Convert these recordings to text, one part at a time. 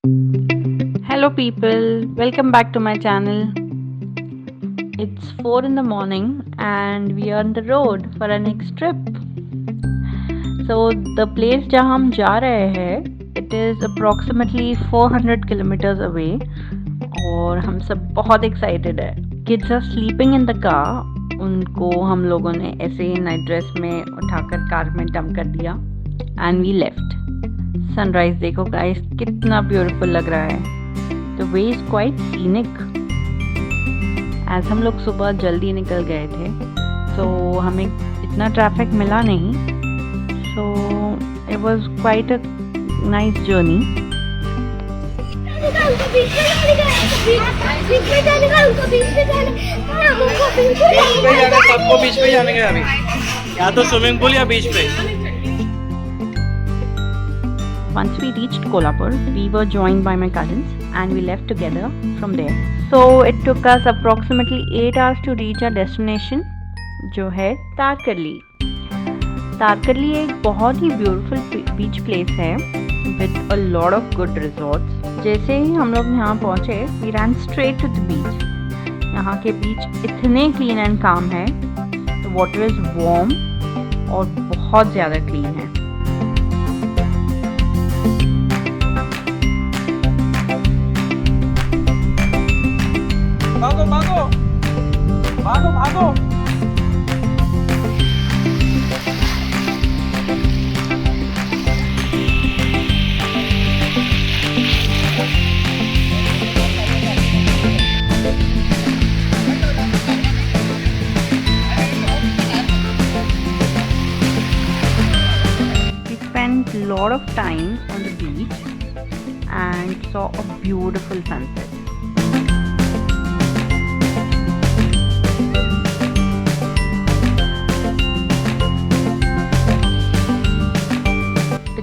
Hello people, welcome back to my channel. It's 4 in the morning and we are on the road for our next trip. So the place जहाँ हम जा रहे हैं it is approximately 400 kilometers away और हम सब बहुत excited है. Kids are sleeping in the car. उनको हम लोगों ने ऐसे ही नाइट ड्रेस में उठाकर कार में डंप कर दिया and we left. सनराइज देखो गाइस कितना ब्यूटीफुल लग रहा है. The way is quite scenic. As हम लोग सुबह जल्दी निकल गए थे सो हमें इतना ट्रैफिक मिला नहीं. So it was quite a nice journey. सबको बीच पे जाने का अभी, या तो स्विमिंग पूल या बीच पे. Once we reached Kolhapur, we were joined by my cousins and we left together from there. So it took us approximately 8 hours to reach our destination, जो है तारकर्ली. तारकर्ली एक बहुत ही ब्यूटीफुल बीच प्लेस है with a lot of good resorts. जैसे ही हम लोग यहाँ पहुँचे, we ran straight to the beach. यहाँ के बीच इतने clean and calm है. The water is warm और बहुत ज़्यादा clean है. भागो भागो भागो भागो. We spent a lot of time on the beach and saw a beautiful sunset.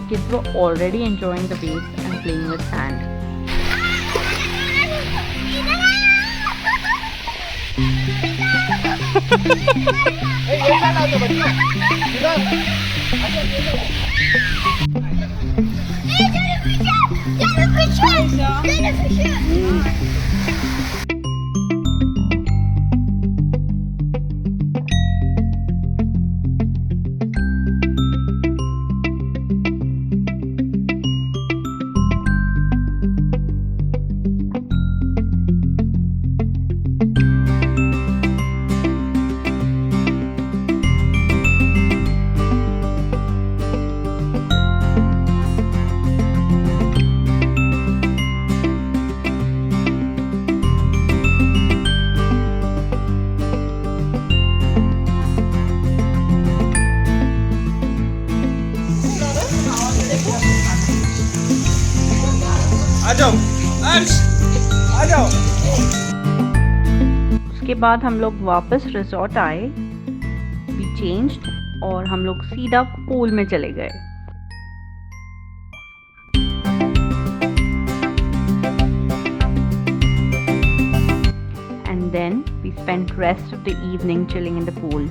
Kids were already enjoying the waves and playing with sand. आ जाओ अंश, आ जाओ. उसके बाद हम लोग वापस रिजॉर्ट आए. वी चेंज्ड और हम लोग सीधा पूल में चले गए. And then we spent rest of the evening chilling in the pool.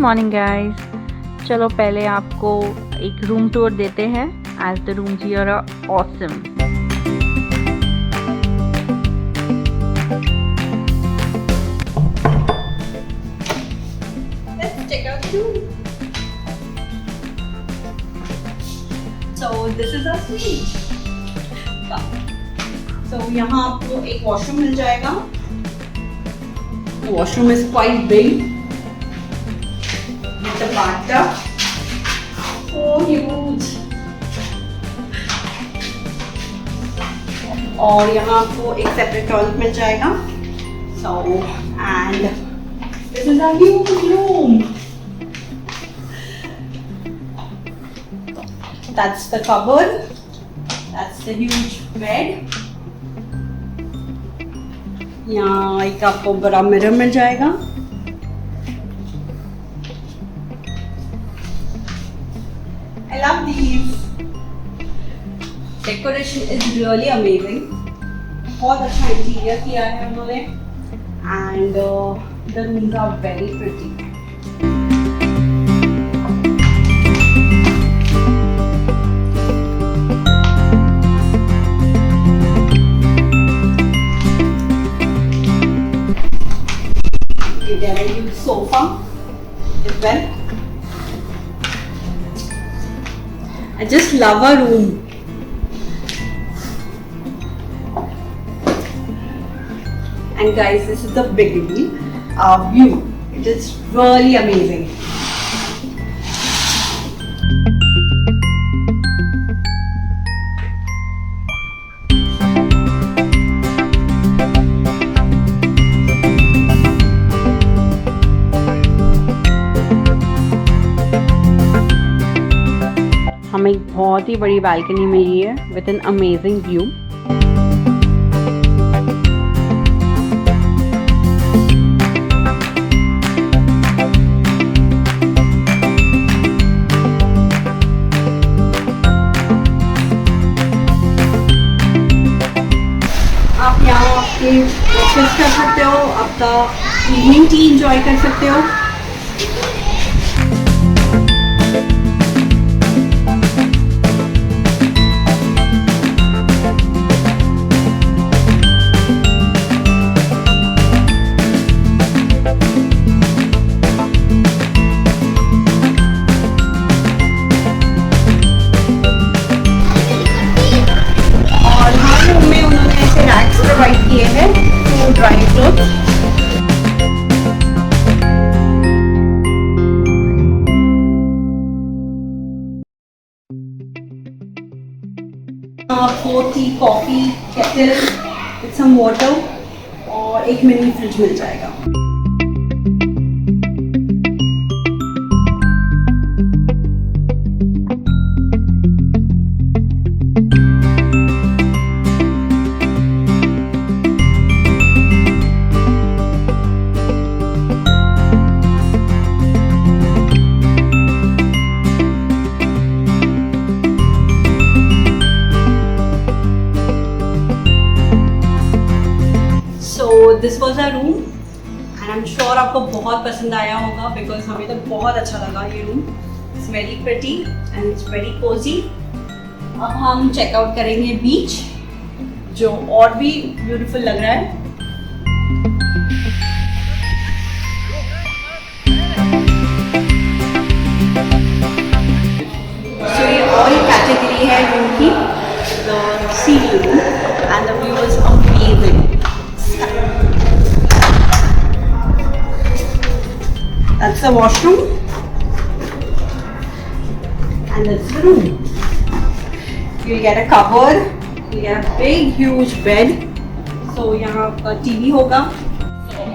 Morning guys, चलो पहले आपको एक रूम टूर देते हैं as the rooms here are awesome. Let's check out the room. So this is our suite. So यहाँ आपको एक washroom मिल जाएगा. Washroom is quite big. The bathtub, so huge. और यहाँ आपको एक सेपरेट टॉयलेट मिल जाएगा. So and this is a huge room. That's the cupboard. That's the huge bed. यहाँ एक आपको बड़ा मिरर मिल जाएगा. I love these. Decoration is really amazing. बहुत अच्छा इंटीरियर किया है उन्होंने and the rooms are very pretty. There is a sofa as well. I just love a room. And guys, this is the beginning. View. It is really amazing. हम एक बहुत ही बड़ी balcony में ही है विद एन अमेजिंग व्यू. आप यहाँ आपके breakfast कर सकते हो, आपका इवनिंग टी एंजॉय कर सकते हो. प्रोवाइड किए हैं टू ड्राई क्लोथ्स. आपको tea, coffee, kettle with some water और एक मिनी फ्रिज मिल जाएगा. This was a room and I am sure आपको बहुत पसंद आया होगा बिकॉज हमें तो बहुत अच्छा लगा ये room. It's very pretty and it's very Cozi. अब हम चेकआउट करेंगे बीच जो और भी ब्यूटीफुल लग रहा है. So ये और कैटेगरी है रूम की, the sea room and the view is amazing. That's the washroom and that's the room. You'll get a cupboard, you'll get a big huge bed. So यहाँ पर टीवी होगा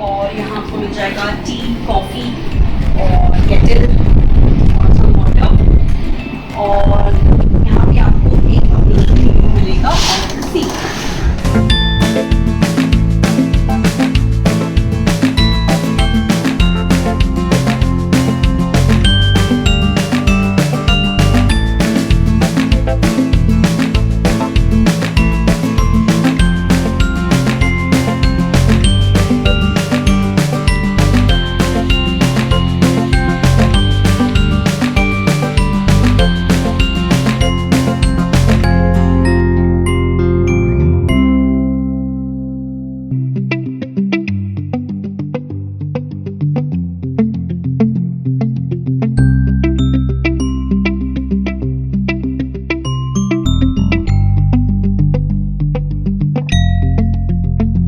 और यहाँ आपको मिल जाएगा टी, कॉफी और केटल और some water और